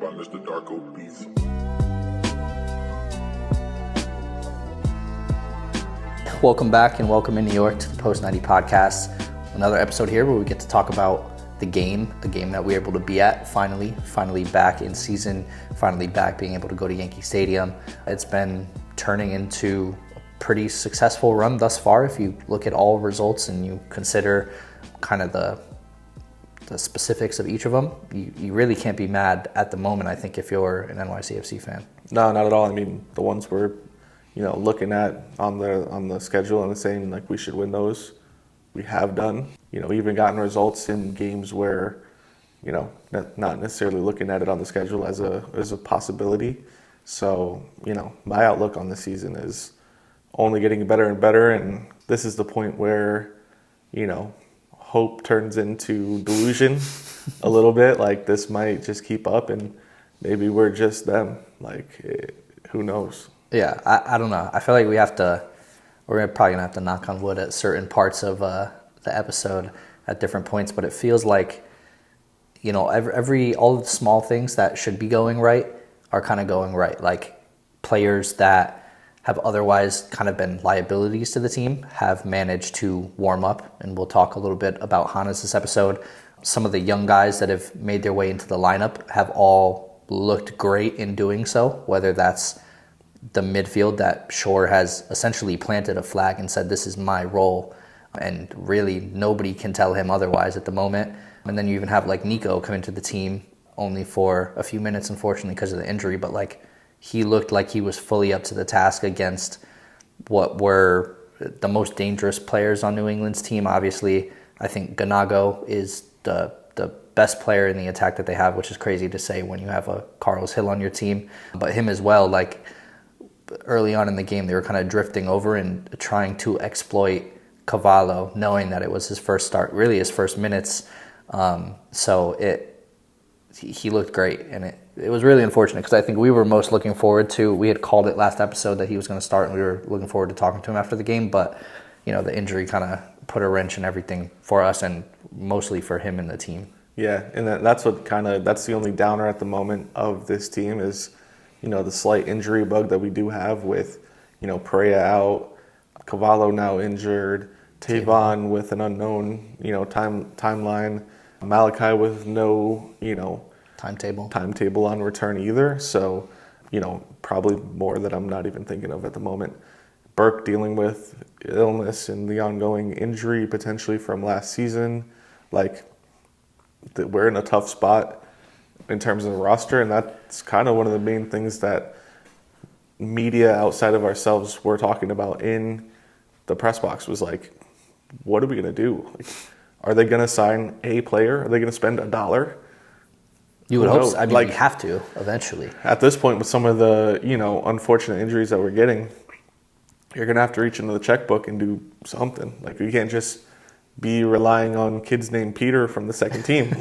by Mr. Darko Beats. Welcome back and welcome in New York to the Post 90 podcast. Another episode here where we get to talk about the game that we were able to be at, finally back in season, finally back being able to go to Yankee Stadium. It's been turning into a pretty successful run thus far if you look at all results and you consider kind of the specifics of each of them. You really can't be mad at the moment, I think, if you're an NYCFC fan. No, not at all. I mean, the ones we're looking at on the schedule and saying like we should win those, we have done. Even gotten results in games where, not necessarily looking at it on the schedule as a possibility. So, my outlook on the season is only getting better and better, and this is the point where, hope turns into delusion a little bit. Like, this might just keep up, and maybe we're just them. Who knows? Yeah, I don't know. I feel like we're probably going to have to knock on wood at certain parts of the episode at different points, but it feels like, all the small things that should be going right are kind of going right. Like, players that have otherwise kind of been liabilities to the team have managed to warm up, and we'll talk a little bit about Hannes this episode. Some of the young guys that have made their way into the lineup have all looked great in doing so, whether that's the midfield that Shore has essentially planted a flag and said, this is my role, and really nobody can tell him otherwise at the moment. And then you even have like Nico come into the team only for a few minutes, unfortunately, because of the injury, but he looked like he was fully up to the task against what were the most dangerous players on New England's team. Obviously, I think Ganago is the best player in the attack that they have, which is crazy to say when you have a Carlos Hill on your team. But him as well, early on in the game, they were kind of drifting over and trying to exploit Cavallo, knowing that it was his first start, really his first minutes. He looked great, and it was really unfortunate because I think we were most looking forward to, we had called it last episode that he was going to start, and we were looking forward to talking to him after the game, but the injury kind of put a wrench in everything for us and mostly for him and the team. Yeah, and that's the only downer at the moment of this team is, the slight injury bug that we do have with, Perea out, Cavallo now injured, Tavon with an unknown, timeline, Malachi with no, timetable on return either. So, probably more that I'm not even thinking of at the moment. Burke dealing with illness and the ongoing injury potentially from last season. We're in a tough spot in terms of the roster, and that's kind of one of the main things that media outside of ourselves were talking about in the press box was what are we going to do? Are they going to sign a player? Are they going to spend $1? You would hope so. I mean, you have to eventually. At this point, with some of the, unfortunate injuries that we're getting, you're going to have to reach into the checkbook and do something. You can't just be relying on kids named Peter from the second team.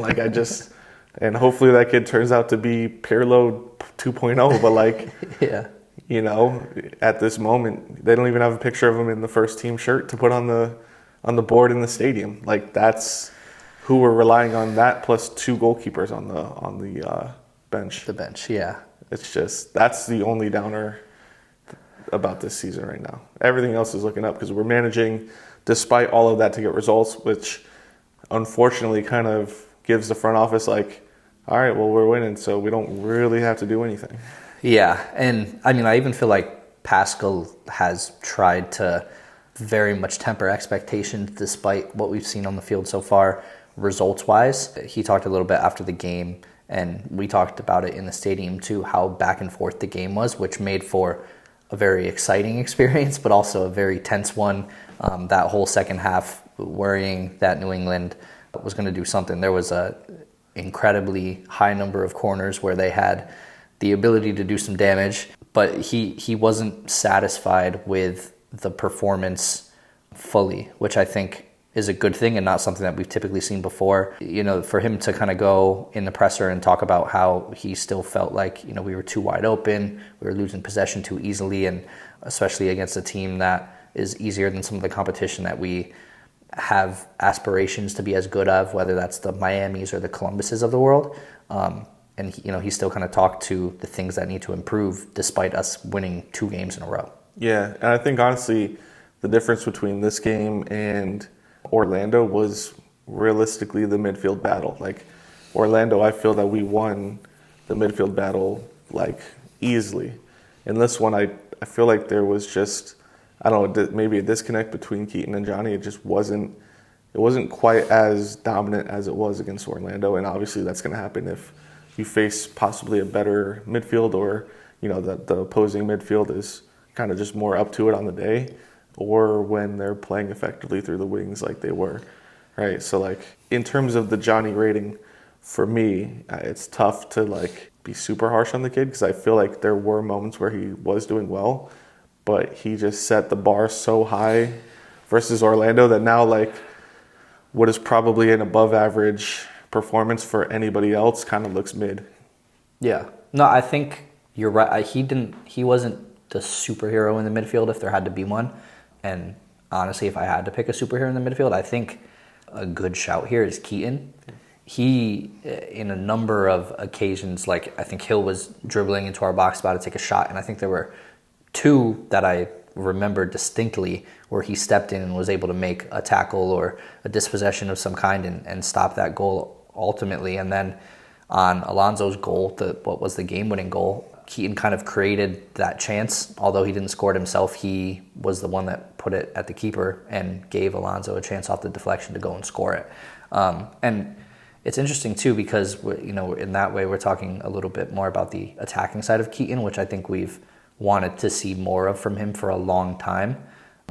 And hopefully that kid turns out to be Pirlo 2.0. But yeah. At this moment, they don't even have a picture of him in the first team shirt to put on the board in the stadium. That's who we're relying on. That plus 2 goalkeepers on the bench. The bench, yeah. It's just that's the only downer about this season right now. Everything else is looking up because we're managing, despite all of that, to get results, which unfortunately kind of gives the front office all right, well, we're winning, so we don't really have to do anything. Yeah, and I mean, I even feel like Pascal has tried to very much temper expectations despite what we've seen on the field so far, results-wise. He talked a little bit after the game, and we talked about it in the stadium too, how back and forth the game was, which made for a very exciting experience, but also a very tense one. That whole second half, worrying that New England was going to do something. There was a incredibly high number of corners where they had the ability to do some damage, but he wasn't satisfied with the performance fully, which I think is a good thing and not something that we've typically seen before. For him to kind of go in the presser and talk about how he still felt like, we were too wide open, we were losing possession too easily, and especially against a team that is easier than some of the competition that we have aspirations to be as good of, whether that's the Miamis or the Columbuses of the world. and he still kind of talked to the things that need to improve despite us winning 2 games in a row. Yeah, and I think honestly, the difference between this game and Orlando was realistically the midfield battle. Like Orlando, I feel that we won the midfield battle like easily. In this one, I feel like there was just, I don't know, maybe a disconnect between Keaton and Johnny. It just wasn't quite as dominant as it was against Orlando, and obviously that's going to happen if you face possibly a better midfield, or the opposing midfield is kind of just more up to it on the day, or when they're playing effectively through the wings like they were, right? So like in terms of the Johnny rating, for me, it's tough to like be super harsh on the kid because I feel like there were moments where he was doing well, but he just set the bar so high versus Orlando that now like what is probably an above average performance for anybody else kind of looks mid. Yeah. No, I think you're right. He wasn't the superhero in the midfield if there had to be one. And honestly, if I had to pick a superhero in the midfield, I think a good shout here is Keaton. He, in a number of occasions, like I think Hill was dribbling into our box about to take a shot, and I think there were 2 that I remember distinctly where he stepped in and was able to make a tackle or a dispossession of some kind and stop that goal ultimately. And then on Alonso's goal, what was the game-winning goal, Keaton kind of created that chance. Although he didn't score it himself, he was the one that put it at the keeper and gave Alonso a chance off the deflection to go and score it. And it's interesting too because in that way we're talking a little bit more about the attacking side of Keaton, which I think we've wanted to see more of from him for a long time.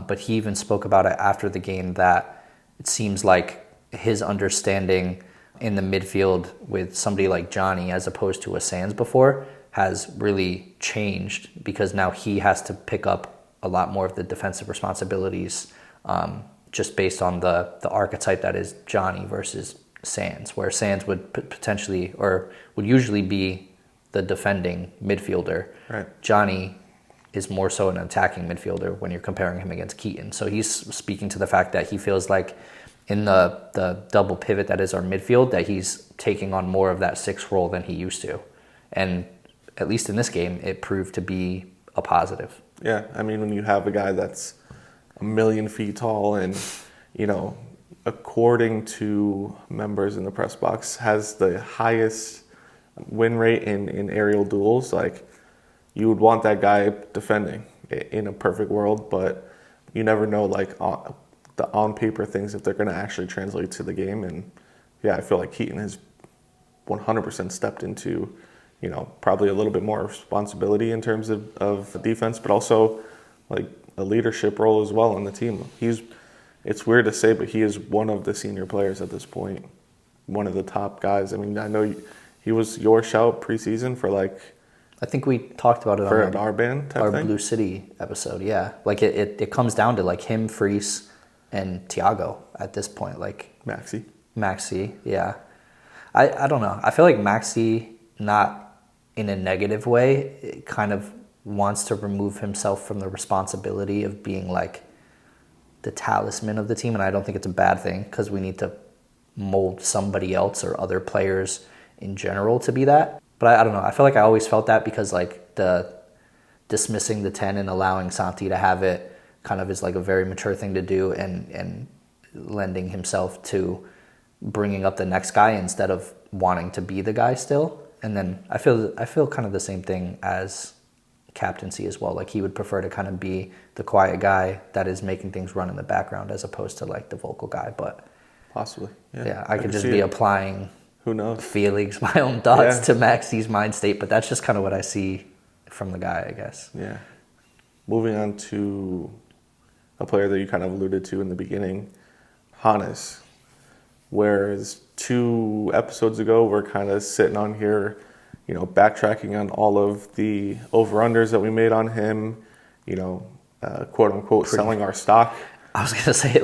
But he even spoke about it after the game that it seems like his understanding in the midfield with somebody like Johnny as opposed to a Sands before has really changed because now he has to pick up a lot more of the defensive responsibilities just based on the archetype that is Johnny versus Sands, where Sands would potentially or would usually be the defending midfielder. Right. Johnny is more so an attacking midfielder when you're comparing him against Keaton. So he's speaking to the fact that he feels like in the double pivot that is our midfield, that he's taking on more of that 6 role than he used to. And at least in this game, it proved to be a positive. Yeah, I mean, when you have a guy that's 1,000,000 feet tall and, according to members in the press box, has the highest win rate in aerial duels, like you would want that guy defending in a perfect world, but you never know like the on paper things if they're going to actually translate to the game. And yeah, I feel like Keaton has 100% stepped into probably a little bit more responsibility in terms of defense, but also like a leadership role as well on the team. It's weird to say, but he is one of the senior players at this point, one of the top guys. I mean, I know he was your shout preseason for like, I think we talked about it for on an R-band type our thing? Blue City episode. Yeah, like it comes down to like him, Freese, and Thiago at this point. Like Maxi, yeah. I don't know. I feel like Maxi, not in a negative way, kind of wants to remove himself from the responsibility of being like the talisman of the team, and I don't think it's a bad thing because we need to mold somebody else or other players in general to be that. But I don't know. I feel like I always felt that because like the dismissing the 10 and allowing Santi to have it kind of is like a very mature thing to do, and lending himself to bringing up the next guy instead of wanting to be the guy still. And then I feel kind of the same thing as captaincy as well. Like he would prefer to kind of be the quiet guy that is making things run in the background as opposed to like the vocal guy. But possibly, yeah, I could just be applying who knows feelings, my own thoughts to Maxi's mind state, but that's just kind of what I see from the guy, I guess. Yeah. Moving on to a player that you kind of alluded to in the beginning, Hannes. Whereas 2 episodes ago, we're kind of sitting on here, backtracking on all of the over-unders that we made on him, quote-unquote selling our stock. I was going to say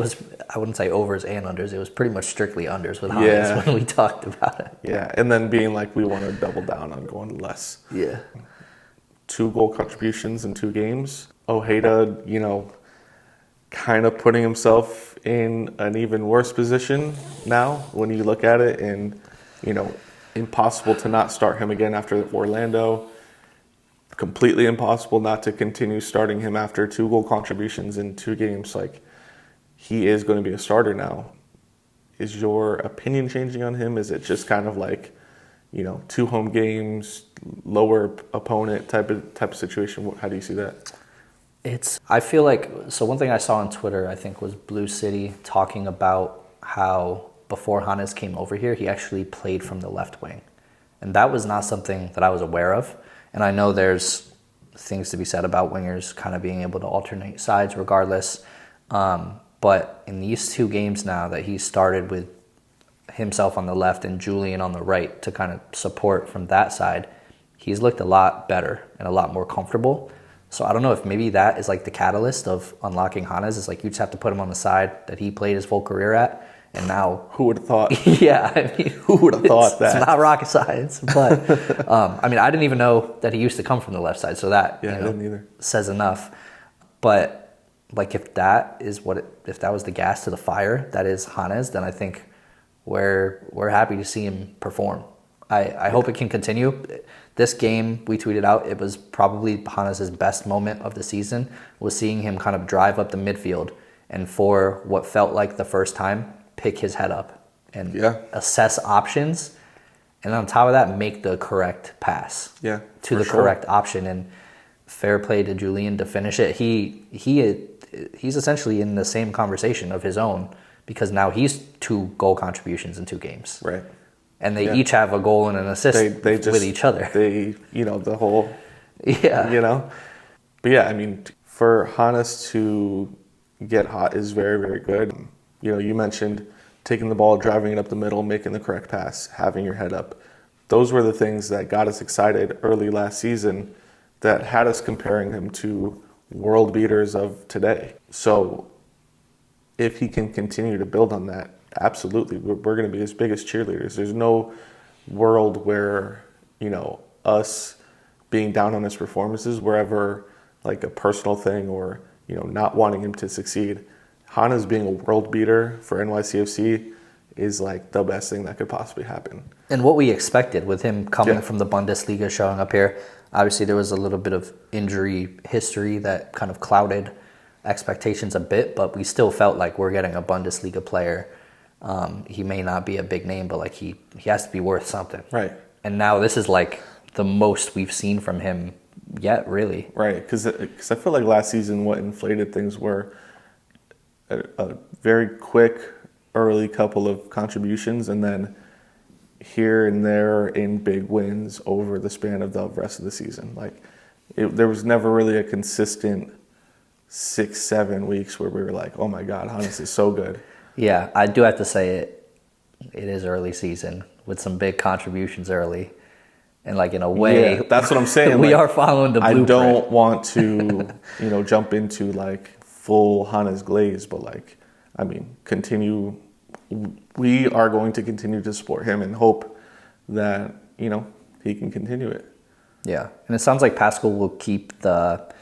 I wouldn't say overs and unders. It was pretty much strictly unders with Hannes when we talked about it. Yeah, and then being like, we want to double down on going less. Yeah. 2 goal contributions in 2 games. Ojeda, kind of putting himself in an even worse position now when you look at it. And, impossible to not start him again after Orlando. Completely impossible not to continue starting him after 2 goal contributions in 2 games. Like, he is going to be a starter now. Is your opinion changing on him? Is it just kind of like, 2 home games, lower opponent type of situation? How do you see that? I feel like, so one thing I saw on Twitter, I think, was Blue City talking about how before Hannes came over here, he actually played from the left wing. And that was not something that I was aware of. And I know there's things to be said about wingers kind of being able to alternate sides regardless. But in these 2 games now that he started with himself on the left and Julian on the right to kind of support from that side, he's looked a lot better and a lot more comfortable. So I don't know if maybe that is like the catalyst of unlocking Hannes. It's like you just have to put him on the side that he played his full career at. And now... Who would have thought? Yeah, I mean... Who would have thought that? It's not rocket science. But, I mean, I didn't even know that he used to come from the left side. So that, I didn't either. Says enough. But, like, if that was the gas to the fire, that is Hannes, then I think we're happy to see him perform. I hope it can continue. This game, we tweeted out, it was probably Hannes' best moment of the season, was seeing him kind of drive up the midfield and for what felt like the first time, pick his head up and assess options. And on top of that, make the correct pass to the correct option. And fair play to Julian to finish it. He's essentially in the same conversation of his own because now he's 2 goal contributions in 2 games. Right. And they each have a goal and an assist with each other. The whole, Yeah. But yeah, I mean, for Hannes to get hot is very, very good. You mentioned taking the ball, driving it up the middle, making the correct pass, having your head up. Those were the things that got us excited early last season that had us comparing him to world beaters of today. So if he can continue to build on that, absolutely, we're going to be his biggest cheerleaders. There's no world where, us being down on his performances, wherever like a personal thing or, not wanting him to succeed. Hannes being a world beater for NYCFC is like the best thing that could possibly happen. And what we expected with him coming from the Bundesliga, showing up here, obviously there was a little bit of injury history that kind of clouded expectations a bit, but we still felt like we're getting a Bundesliga player. He may not be a big name, but like he has to be worth something. Right. And now this is like the most we've seen from him yet, really. Right, because I feel like last season what inflated things were a very quick early couple of contributions and then here and there in big wins over the span of the rest of the season. Like there was never really a consistent 6-7 weeks where we were like, oh my God, Hannes is so good. Yeah, I do have to say it is early season with some big contributions early. And like in a way, that's what I'm saying. We are following the blueprint. I don't want to, jump into like full Hannes glaze, but like, I mean, continue. We are going to continue to support him and hope that, he can continue it. Yeah. And it sounds like Pascal will keep the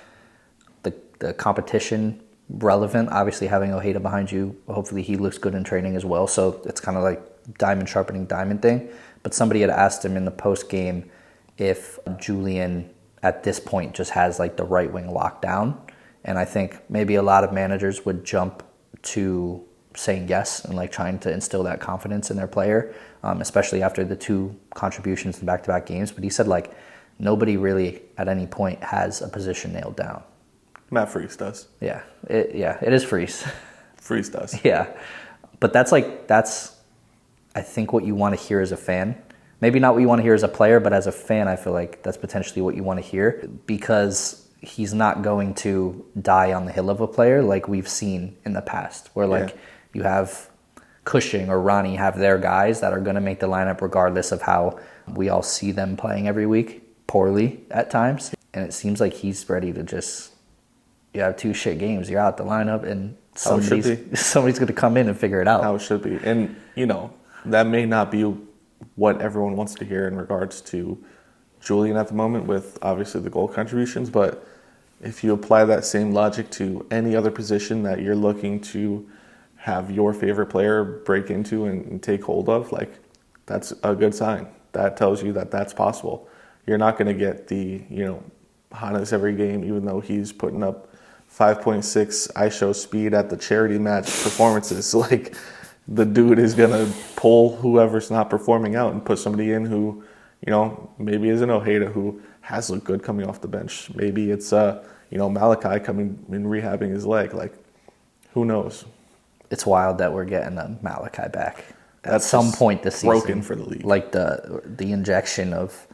competition relevant. Obviously having Ojeda behind you, hopefully he looks good in training as well. So it's kind of like diamond sharpening diamond thing. But somebody had asked him in the post game if Julian at this point just has like the right wing locked down. And I think maybe a lot of managers would jump to saying yes and like trying to instill that confidence in their player, especially after the 2 contributions in back-to-back games. But he said like nobody really at any point has a position nailed down. Matt Freese does. Yeah, it is Freese. Freese does. Yeah, but that's I think what you want to hear as a fan. Maybe not what you want to hear as a player, but as a fan, I feel like that's potentially what you want to hear because he's not going to die on the hill of a player like we've seen in the past, where like you have Cushing or Ronnie have their guys that are going to make the lineup regardless of how we all see them playing every week, poorly at times. And it seems like he's ready to just, you have 2 shit games, you're out the lineup, and somebody's going to come in and figure it out. How it should be. And, that may not be what everyone wants to hear in regards to Julian at the moment with obviously the goal contributions, but if you apply that same logic to any other position that you're looking to have your favorite player break into and take hold of, like that's a good sign. that tells you that that's possible. You're not going to get the, Hannes every game, even though he's putting up 5.6 ISO speed at the charity match performances. Like, the dude is going to pull whoever's not performing out and put somebody in who, maybe is an Ojeda who has looked good coming off the bench. Maybe it's, Malachi coming and rehabbing his leg. Like, who knows? It's wild that we're getting a Malachi back at That's some point this season. broken for the league. Like the injection of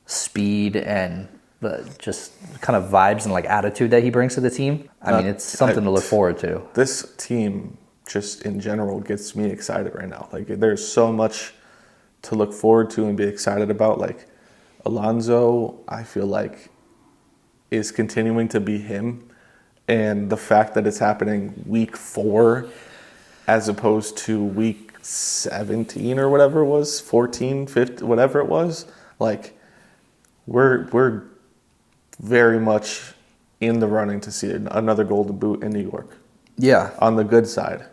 speed and the just kind of vibes and like attitude that he brings to the team. I mean, it's something to look forward to. This team just in general gets me excited right now. Like, there's so much to look forward to and be excited about. Like, Alonso, I feel like, is continuing to be him. And the fact that it's happening week 4 as opposed to week 17 or whatever it was, 14, 15, whatever it was, like, we're very much in the running to see another Golden Boot in New York. Yeah. On the good side.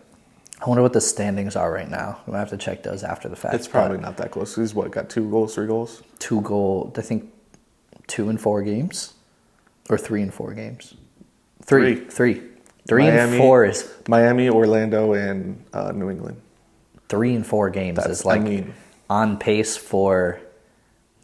I wonder what the standings are right now. We'll have to check those after the fact. It's probably not that close. He's got 2 goals, 3 goals? 2 goal, I think 2 in 4 games? Or 3 in 4 games? 3 Miami, and 4 is... Miami, Orlando, and New England. 3 and 4 games is like on pace for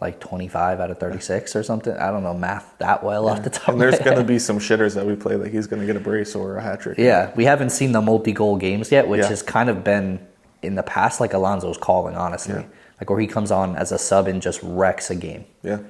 like 25 out of 36 or something. I don't know math that well off the top of my head. And there's going to be some shitters that we play that he's going to get a brace or a hat trick. Yeah, we haven't seen the multi-goal games yet, which has kind of been in the past like Alonso's calling, honestly. Yeah. Like where he comes on as a sub and just wrecks a game. Yeah.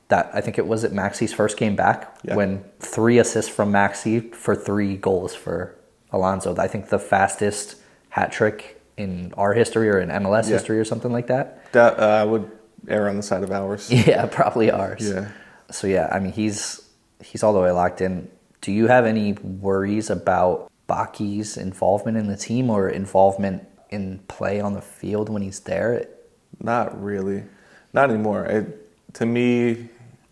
That I think it was at Maxi's first game back when 3 assists from Maxi for 3 goals for Alonso. I think the fastest hat trick in our history or in MLS history or something like that. That I would err on the side of ours. Yeah, probably ours. Yeah. So yeah, I mean he's all the way locked in. Do you have any worries about Baki's involvement in the team or involvement in play on the field when he's there? Not really. Not anymore. To me,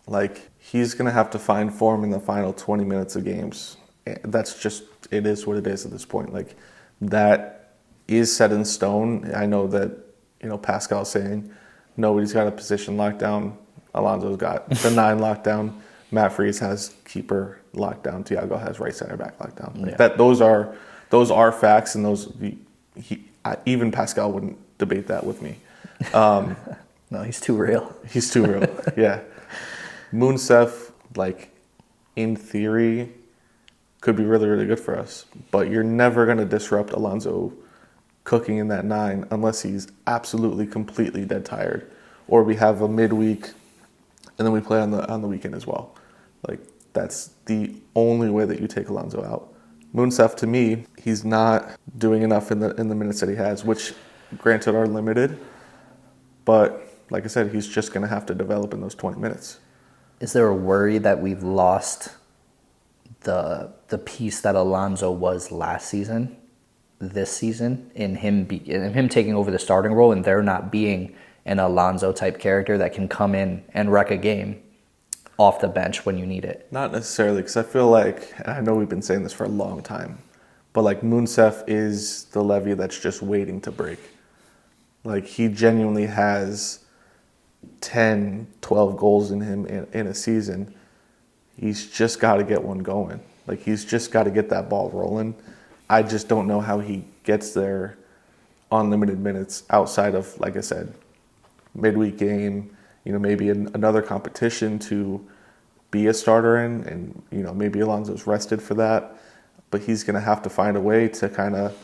like, he's going to have to find form in the final 20 minutes of games. That's just, it is what it is at this point. Like, that is set in stone. I know that, Pascal's saying nobody's got a position locked down. Alonso's got the 9 locked down. Matt Freese has keeper locked down. Thiago has right center back locked down. Like those are facts, and even Pascal wouldn't debate that with me. No, he's too real. He's too real. Yeah. Mounsef, like, in theory, could be really, really good for us. But you're never going to disrupt Alonso cooking in that 9 unless he's absolutely, completely dead tired. Or we have a midweek, and then we play on the weekend as well. Like, that's the only way that you take Alonso out. Mounsef, to me, he's not doing enough in the minutes that he has, which, granted, are limited. But, like I said, he's just going to have to develop in those 20 minutes. Is there a worry that we've lost the piece that Alonso was last season, this season, in him taking over the starting role and there not being an Alonso type character that can come in and wreck a game off the bench when you need it? Not necessarily, because I feel like, and I know we've been saying this for a long time, but like Mounsef is the levee that's just waiting to break. Like, he genuinely has 10, 12 goals in him in a season. He's just got to get one going. Like, he's just got to get that ball rolling. I just don't know how he gets there on limited minutes outside of, like I said, midweek game, maybe another competition to be a starter in, and, maybe Alonso's rested for that. But he's going to have to find a way to kind of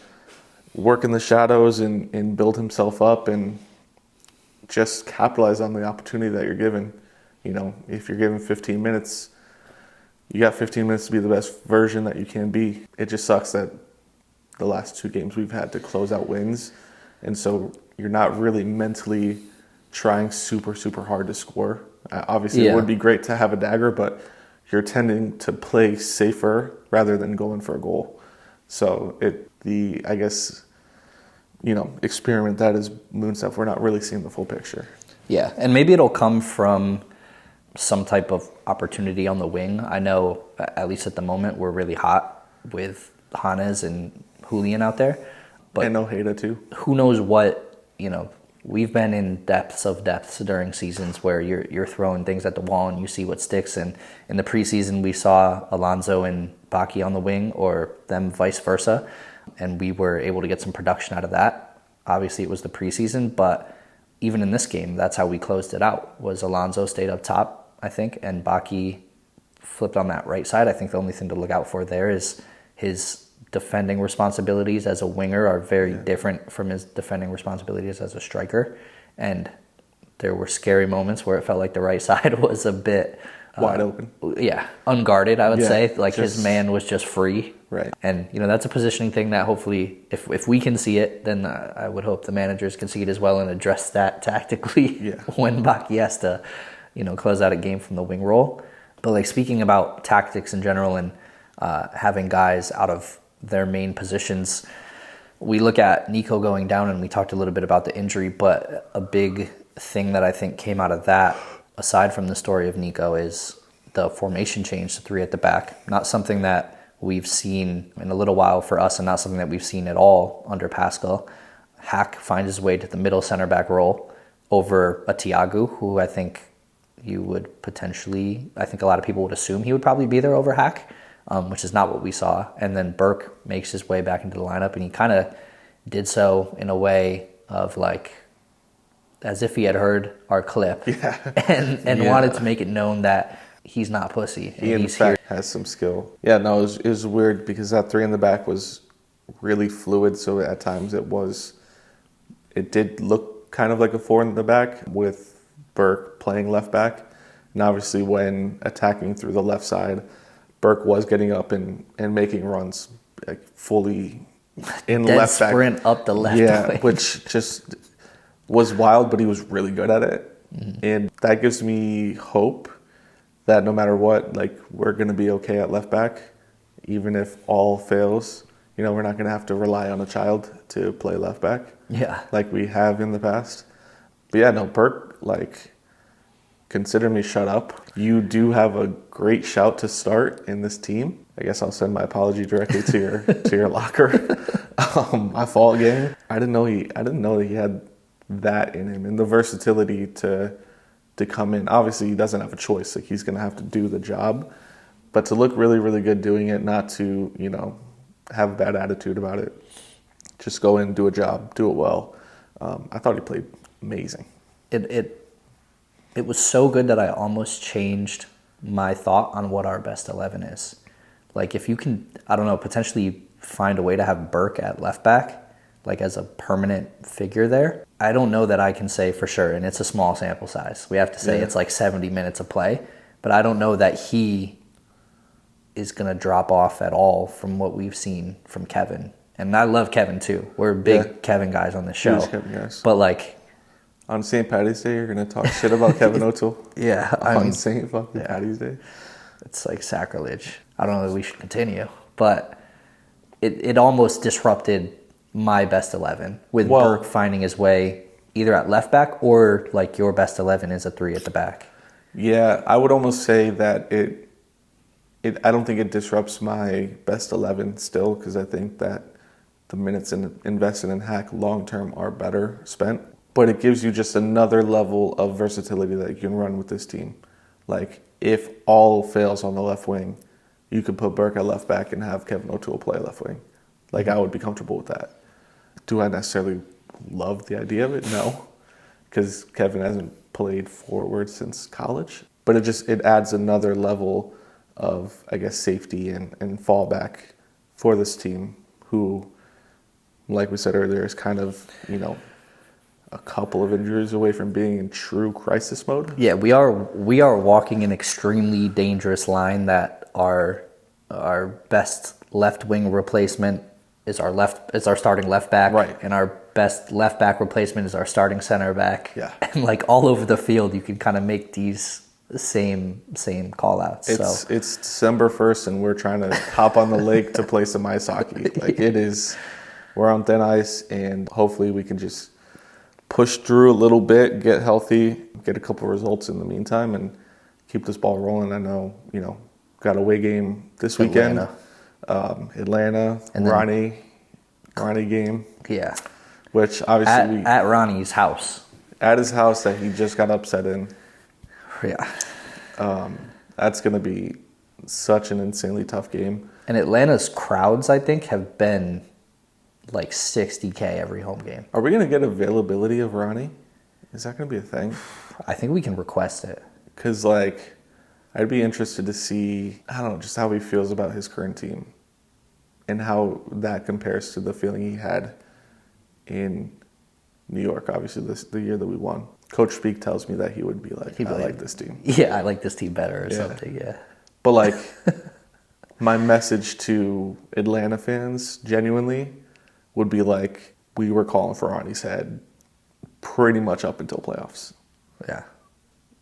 work in the shadows and build himself up and just capitalize on the opportunity that you're given. If you're given 15 minutes, you got 15 minutes to be the best version that you can be. It just sucks that the last 2 games we've had to close out wins. And so you're not really mentally trying super, super hard to score. Obviously, It would be great to have a dagger, but you're tending to play safer rather than going for a goal. So experiment that is Mounsef. We're not really seeing the full picture. Yeah, and maybe it'll come from some type of opportunity on the wing. I know, at least at the moment, we're really hot with Hannes and Julian out there. But and Ojeda too. Who knows what, we've been in depths of depths during seasons where you're throwing things at the wall and you see what sticks. And in the preseason, we saw Alonso and Baki on the wing, or them vice versa, and we were able to get some production out of that. Obviously, it was the preseason, but even in this game, that's how we closed it out. Was Alonso stayed up top, I think, and Baki flipped on that right side. I think the only thing to look out for there is his defending responsibilities as a winger are very different from his defending responsibilities as a striker. And there were scary moments where it felt like the right side was a bit wide open. Yeah, unguarded, I would say. Like just, his man was just free. Right. And, that's a positioning thing that hopefully, if we can see it, then I would hope the managers can see it as well and address that tactically when Baki has to, close out a game from the wing role. But like speaking about tactics in general and having guys out of their main positions, we look at Nico going down, and we talked a little bit about the injury, but a big thing that I think came out of that, aside from the story of Nico, is the formation change to 3 at the back. Not something that we've seen in a little while for us, and not something that we've seen at all under Pascal. Hack finds his way to the middle center back role over a Thiago, who I think a lot of people would assume he would probably be there over Hack, which is not what we saw. And then Burke makes his way back into the lineup, and he kind of did so in a way of like, as if he had heard our clip and wanted to make it known that he's not pussy. He in fact has some skill. Yeah, no, it was weird because that 3 in the back was really fluid. So at times it did look kind of like a 4 in the back with Burke playing left back. And obviously when attacking through the left side, Burke was getting up and making runs like fully in Dead left back. Sprint up the left wing. Which just was wild, but he was really good at it. Mm-hmm. And that gives me hope that no matter what, like, we're going to be okay at left back, even if all fails. We're not going to have to rely on a child to play left back like we have in the past. But yeah, no, Burke, like, consider me shut up. You do have a great shout to start in this team. I guess I'll send my apology directly to your locker. My fault, gang. I didn't know that he had that in him, and the versatility to come in. Obviously, he doesn't have a choice. Like, he's going to have to do the job, but to look really, really good doing it, not to have a bad attitude about it. Just go in, do a job, do it well. I thought he played amazing. It was so good that I almost changed my thought on what our best 11 is. Like, if you can, I don't know, potentially find a way to have Burke at left back, like as a permanent figure there, I don't know that I can say for sure, and it's a small sample size. We have to say it's like 70 minutes of play, but I don't know that he is going to drop off at all from what we've seen from Kevin. And I love Kevin too. We're big Kevin guys on the show. Huge Kevin guys. But like, on St. Patty's Day, you're going to talk shit about Kevin O'Toole? On St. fucking Patty's Day? It's like sacrilege. I don't know that we should continue, but it almost disrupted my best 11 with Burke finding his way either at left back or like your best 11 is a 3 at the back. Yeah, I would almost say that I don't think it disrupts my best 11 still, because I think that the minutes invested in Hack long term are better spent. But it gives you just another level of versatility that you can run with this team. Like, if all fails on the left wing, you could put Burke at left back and have Kevin O'Toole play left wing. Like, I would be comfortable with that. Do I necessarily love the idea of it? No, because Kevin hasn't played forward since college. But it adds another level of, I guess, safety and fallback for this team, who, like we said earlier, is kind of, a couple of injuries away from being in true crisis mode. Yeah, we are walking an extremely dangerous line that our best left wing replacement is our starting left back, right, and our best left back replacement is our starting center back. Yeah, and like all over the field, you can kind of make these same call outs. It's December 1st, and we're trying to hop on the lake to play some ice hockey. Like, it is, we're on thin ice, and hopefully we can just push through a little bit, get healthy, get a couple results in the meantime, and keep this ball rolling. I know, got a away game this weekend. Atlanta, and Ronnie game. Yeah. which obviously At Ronnie's house. at his house that he just got upset in. Yeah. That's going to be such an insanely tough game. And Atlanta's crowds, I think, have been like 60K every home game. Are we going to get availability of Ronnie? Is that going to be a thing? I think we can request it. Because, like, I'd be interested to see, I don't know, just how he feels about his current team and how that compares to the feeling he had in New York, obviously, the year that we won. Coach Speak tells me that he would be like, I like this team. Yeah, I like this team better or something, yeah. But, like, my message to Atlanta fans, genuinely, would be like, we were calling for Ronnie's head pretty much up until playoffs. Yeah.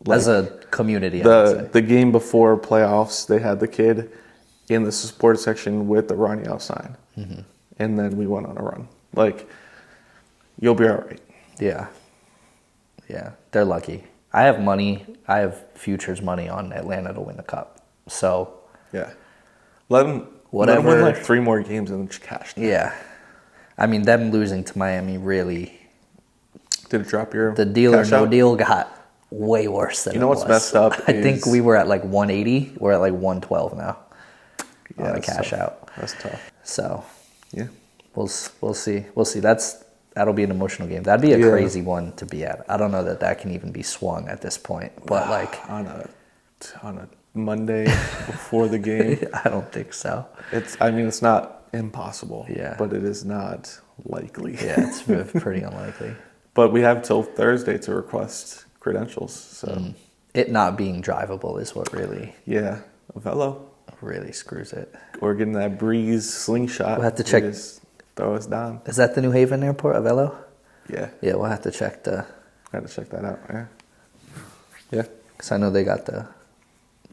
Like, as a community, I would say. The game before playoffs, they had the kid in the support section with the Ronnie out sign. Mm-hmm. And then we went on a run. Like, you'll be all right. Yeah. Yeah, they're lucky. I have futures money on Atlanta to win the cup. So, yeah. Let them win like 3 more games and then just cash them. Yeah. I mean, them losing to Miami really... Did it drop your The deal or no out? Deal got way worse than it was. You know what's messed up I think we were at like 180. We're at like 112 now on the cash tough. out. That's tough. So, Yeah. we'll see. We'll see. That'll be an emotional game. That'd be a crazy one to be at. I don't know that can even be swung at this point. But like on a Monday before the game, I don't think so. It's not impossible. Yeah. But it is not likely. Yeah, it's pretty unlikely. But we have till Thursday to request credentials. So It not being drivable is what really Velo. Really screws it. Or getting that breeze slingshot. We'll have to check. Just throw us down. Is that the New Haven airport, Avello? Yeah. Yeah, we'll have to check Got to check that out. Yeah. Yeah. Because I know they got the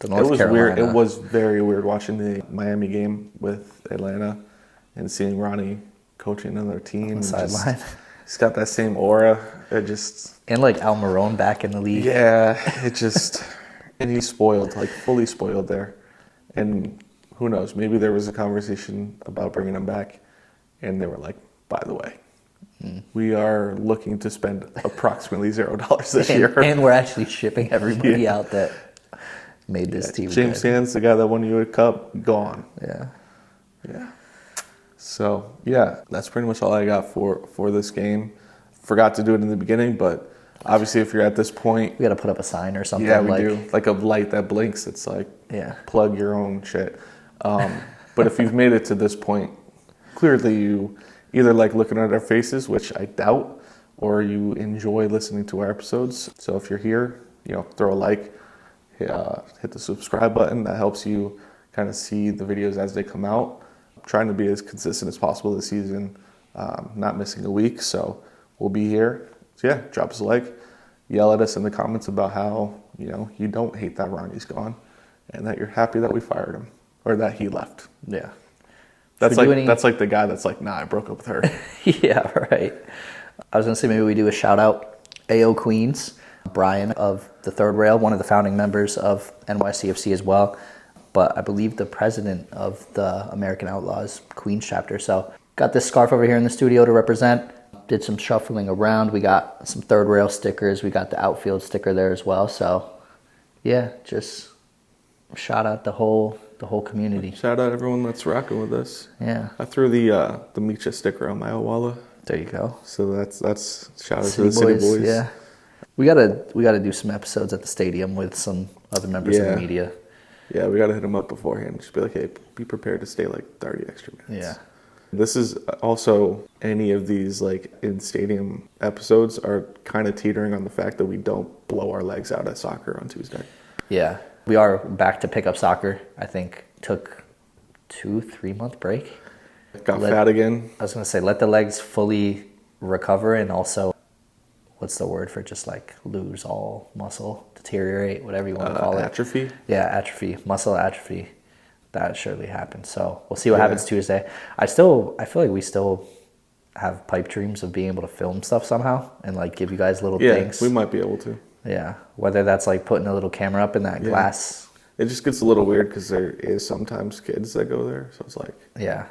North Carolina. Weird. It was very weird watching the Miami game with Atlanta and seeing Ronnie coaching another team. On the sideline. He's got that same aura. It just... And like Almiron back in the league. Yeah, it just... and he's spoiled, like fully spoiled there. And who knows, maybe there was a conversation about bringing him back. And they were like, by the way, we are looking to spend approximately $0 this year. And we're actually shipping everybody out that made this team James good. Sands, the guy that won you a cup, gone. Yeah. Yeah. So, yeah, that's pretty much all I got for this game. Forgot to do it in the beginning, but obviously if you're at this point... We got to put up a sign or something. Yeah, we do. Like a light that blinks. It's like, plug your own shit. But if you've made it to this point, clearly you either like looking at our faces, which I doubt, or you enjoy listening to our episodes. So if you're here, throw a like, hit the subscribe button. That helps you kind of see the videos as they come out. I'm trying to be as consistent as possible this season, not missing a week. So we'll be here. So yeah, drop us a like, yell at us in the comments about how, you don't hate that Ronnie's gone and that you're happy that we fired him or that he left. Yeah. That's like the guy that's like, nah, I broke up with her. Yeah, right. I was going to say maybe we do a shout out AO Queens, Brian of the Third Rail, one of the founding members of NYCFC as well, but I believe the president of the American Outlaws Queens chapter. So got this scarf over here in the studio to represent. Did some shuffling around. We got some Third Rail stickers. We got the outfield sticker there as well. So yeah, just shout out the whole community. Shout out everyone that's rocking with us. Yeah. I threw the Micha sticker on my Owala. There you go. So that's shout out to City the City Boys. Yeah. We gotta do some episodes at the stadium with some other members of the media. Yeah, we gotta hit them up beforehand. Just be like, hey, be prepared to stay like 30 extra minutes. Yeah. This is also, any of these like in stadium episodes are kind of teetering on the fact that we don't blow our legs out at soccer on Tuesday. Yeah. We are back to pick up soccer. I think took 2-3 month break. Got fat again. I was going to say, let the legs fully recover and also, what's the word for just like lose all muscle, deteriorate, whatever you want to call it. Atrophy? Yeah, atrophy, muscle atrophy. That surely happens. So we'll see what happens Tuesday. I feel like we still have pipe dreams of being able to film stuff somehow and like give you guys little things. Yeah, we might be able to. Yeah, whether that's like putting a little camera up in that glass. It just gets a little weird because there is sometimes kids that go there. So it's like... Yeah.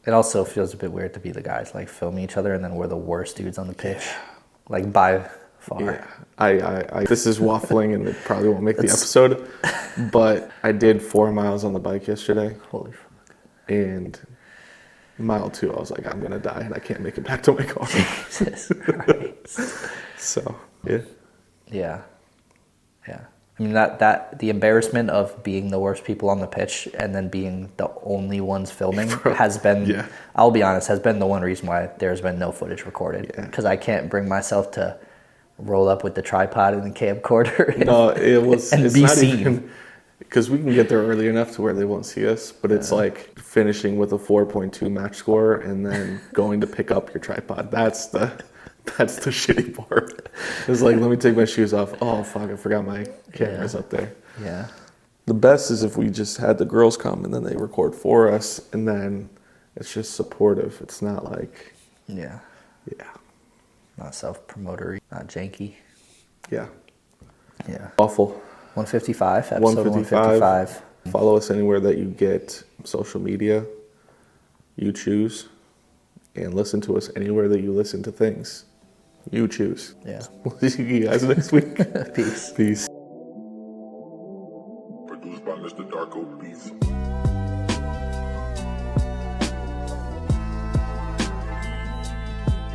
It also feels a bit weird to be the guys like filming each other and then we're the worst dudes on the pitch, like by far. Yeah, I this is waffling and it probably won't make the episode, but I did 4 miles on the bike yesterday. Holy fuck. And mile 2, I was like, I'm gonna die and I can't make it back to my car. Jesus Christ. So, yeah. Yeah. Yeah. I mean, that the embarrassment of being the worst people on the pitch and then being the only ones filming has been, I'll be honest, has been the one reason why there's been no footage recorded. Because I can't bring myself to roll up with the tripod and the camcorder and be seen. Because we can get there early enough to where they won't see us, but it's like finishing with a 4.2 match score and then going to pick up your tripod. That's the shitty part. It's like, let me take my shoes off. Oh, fuck, I forgot my camera's up there. Yeah. The best is if we just had the girls come and then they record for us and then it's just supportive. It's not like... Yeah. Yeah. Not self-promotery, not janky. Yeah. Yeah. Awful. 155, episode 155. Follow us anywhere that you get social media. You choose. And listen to us anywhere that you listen to things. You choose. Yeah. We'll see you guys next week. Peace. Peace. Produced by Mr. Darko Beats.